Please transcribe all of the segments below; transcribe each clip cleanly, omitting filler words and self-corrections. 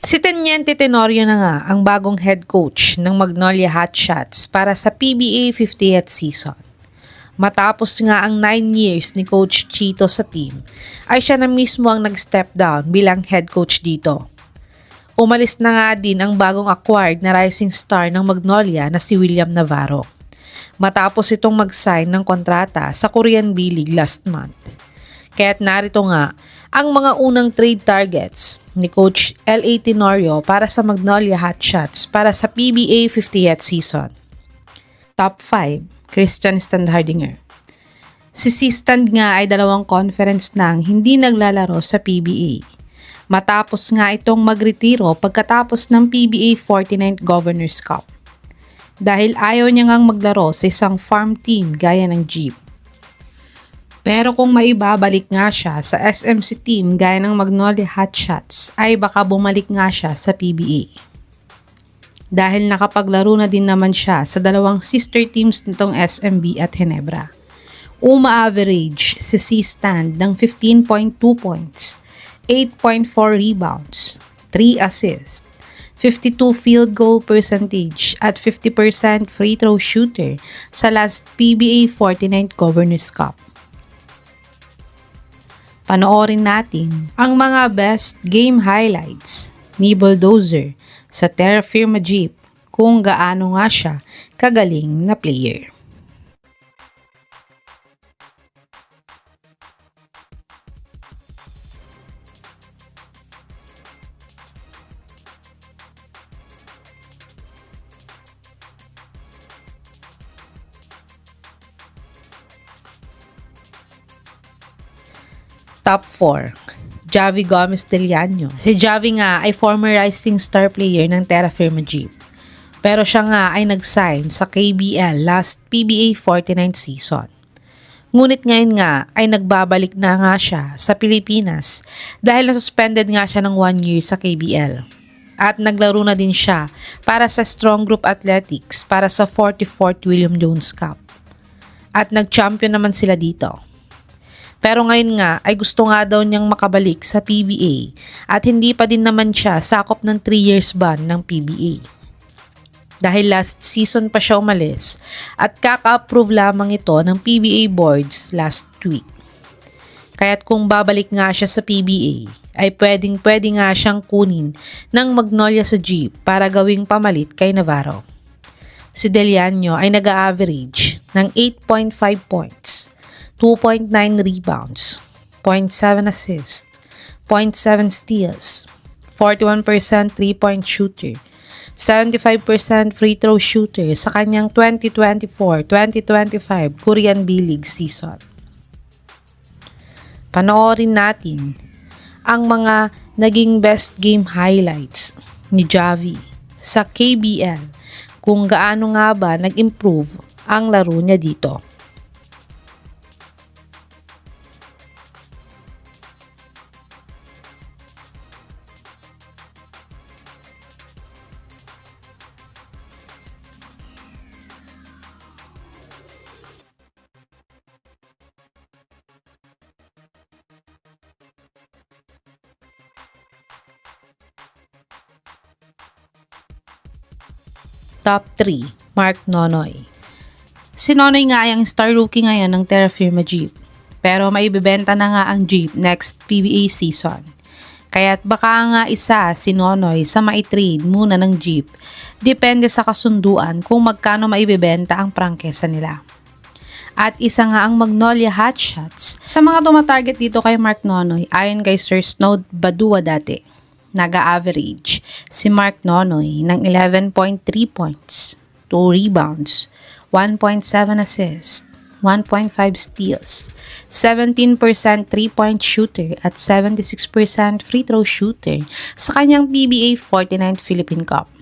Si Teniente Tenorio na nga ang bagong head coach ng Magnolia Hotshots para sa PBA 50th season. Matapos nga ang 9 years ni Coach Chito sa team, ay siya na mismo ang nag-step down bilang head coach dito. Umalis na nga din ang bagong acquired na rising star ng Magnolia na si William Navarro. Matapos itong mag-sign ng kontrata sa Korean B-League last month. Kaya't narito nga ang mga unang trade targets ni Coach L.A. Tenorio para sa Magnolia Hotshots para sa PBA 50th season. Top 5, Christian Standhardinger. Si Stand nga ay 2 conference nang hindi naglalaro sa PBA. Matapos nga itong magretiro pagkatapos ng PBA 49th Governors Cup. Dahil ayaw niya ngang maglaro sa isang farm team gaya ng Jeep. Pero kung maibabalik nga siya sa SMC team gaya ng Magnolia Hotshots, ay baka bumalik nga siya sa PBA. Dahil nakapaglaro na din naman siya sa 2 sister teams nitong SMB at Ginebra. Uma-average si C-Stand ng 15.2 points, 8.4 rebounds, 3 assists, 52 field goal percentage at 50% free throw shooter sa last PBA 49th Governors Cup. Panoorin natin ang mga best game highlights ni Bulldozer sa Terra Firma Jeep kung gaano nga siya kagaling na player. Top 4, Javi Gomez Deliano. Si Javi nga ay former rising star player ng Terra Firma Jeep. Pero siya nga ay nag-sign sa KBL last PBA 49th season. Ngunit ngayon nga ay nagbabalik na nga siya sa Pilipinas dahil na-suspended nga siya ng 1 year sa KBL. At naglaro na din siya para sa Strong Group Athletics para sa 44th William Jones Cup. At nag-champion naman sila dito. Pero ngayon nga ay gusto nga daw niyang makabalik sa PBA at hindi pa din naman siya sakop ng 3 years ban ng PBA. Dahil last season pa siya umalis at kaka-approve lamang ito ng PBA boards last week. Kaya't kung babalik nga siya sa PBA ay pwedeng-pwede nga siyang kunin ng Magnolia sa Jeep para gawing pamalit kay Navarro. Si Deliano ay nag-average ng 8.5 points, 2.9 rebounds, 0.7 assists, 0.7 steals, 41% 3-point shooter, 75% free throw shooter sa kanyang 2024-2025 Korean B-League season. Panoorin natin ang mga naging best game highlights ni Javi sa KBL kung gaano nga ba nag-improve ang laro niya dito. Top 3, Mark Nonoy. Si Nonoy nga ay ang star rookie ngayon ng Terra Firma Jeep. Pero maibibenta na nga ang Jeep next PBA season. Kaya't baka nga isa si Nonoy sa maitrade muna ng Jeep. Depende sa kasunduan kung magkano maibibenta ang prangkesa nila. At isa nga ang Magnolia Hotshots. Sa mga tumatarget dito kay Mark Nonoy, ayon kay Sir Snow Badua dati, nag-average si Mark Nonoy ng 11.3 points, 2 rebounds, 1.7 assists, 1.5 steals, 17% 3-point shooter at 76% free throw shooter sa kanyang PBA 49th Philippine Cup.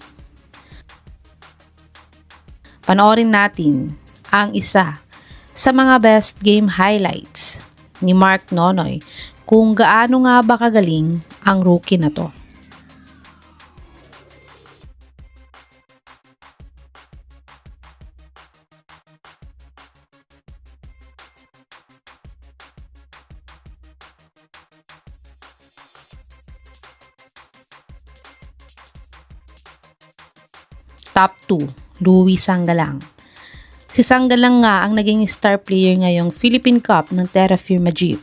Panoorin natin ang isa sa mga best game highlights ni Mark Nonoy kung gaano nga ba kagaling ang rookie na to. 2, Louie Sanggalang. Si Sanggalang nga ang naging star player ngayong Philippine Cup ng Terra Firma Jeep.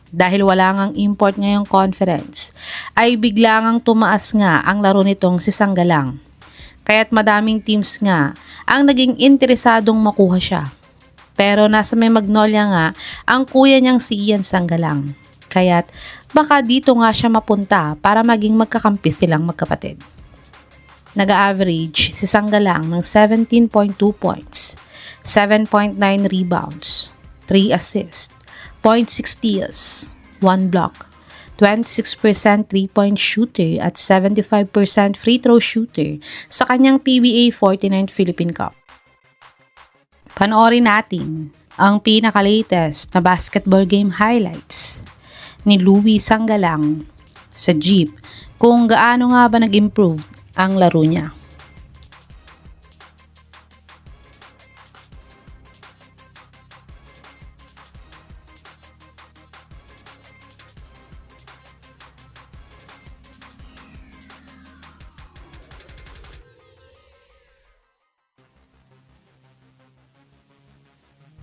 Dahil wala ngang import ngayong conference, ay bigla ngang tumaas nga ang laro nitong si Sanggalang. Kaya't madaming teams nga ang naging interesadong makuha siya. Pero nasa may Magnolia nga ang kuya niyang si Ian Sanggalang. Kaya't baka dito nga siya mapunta para maging magkakampi silang magkapatid. Nag-average si Sanggalang ng 17.2 points, 7.9 rebounds, 3 assists, 0.6 steals, 1 block, 26% 3-point shooter at 75% free throw shooter sa kanyang PBA 49th Philippine Cup. Panoorin natin ang pinaka-latest na basketball game highlights ni Louie Sanggalang sa Jeep kung gaano nga ba nag-improve ang laro niya.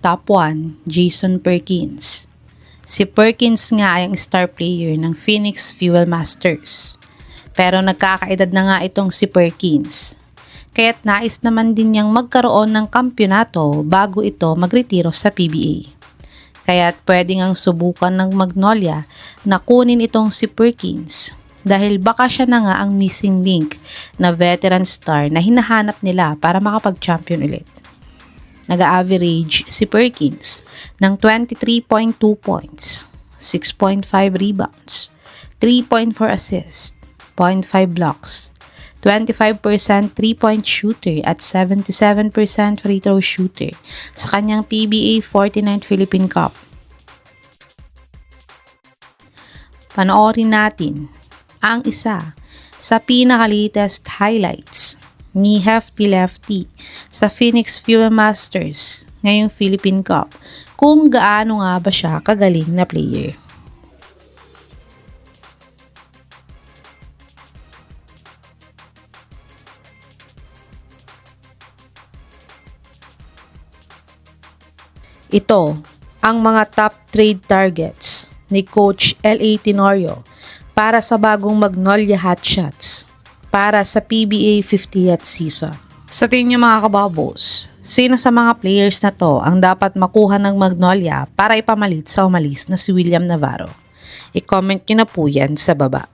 Top 1, Jason Perkins. Si Perkins nga ay ang star player ng Phoenix Fuel Masters. Pero nagkakaedad na nga itong si Perkins. Kaya't nais naman din niyang magkaroon ng kampyonato bago ito magretiro sa PBA. Kaya't pwede ngang subukan ng Magnolia na kunin itong si Perkins dahil baka siya na nga ang missing link na veteran star na hinahanap nila para makapag-champion ulit. Nag-average si Perkins ng 23.2 points, 6.5 rebounds, 3.4 assists, 0.5 blocks, 25% 3-point shooter at 77% free throw shooter sa kanyang PBA 49th Philippine Cup. Panoorin natin ang isa sa pinaka-latest highlights ni Hefty Lefty sa Phoenix Fuel Masters ngayong Philippine Cup kung gaano nga ba siya kagaling na player. Ito ang mga top trade targets ni Coach L.A. Tenorio para sa bagong Magnolia Hotshots para sa PBA 50th season. Sa tingin niyo mga kababos, sino sa mga players na to ang dapat makuha ng Magnolia para ipamalit sa umalis na si William Navarro? I-comment niyo na po yan sa baba.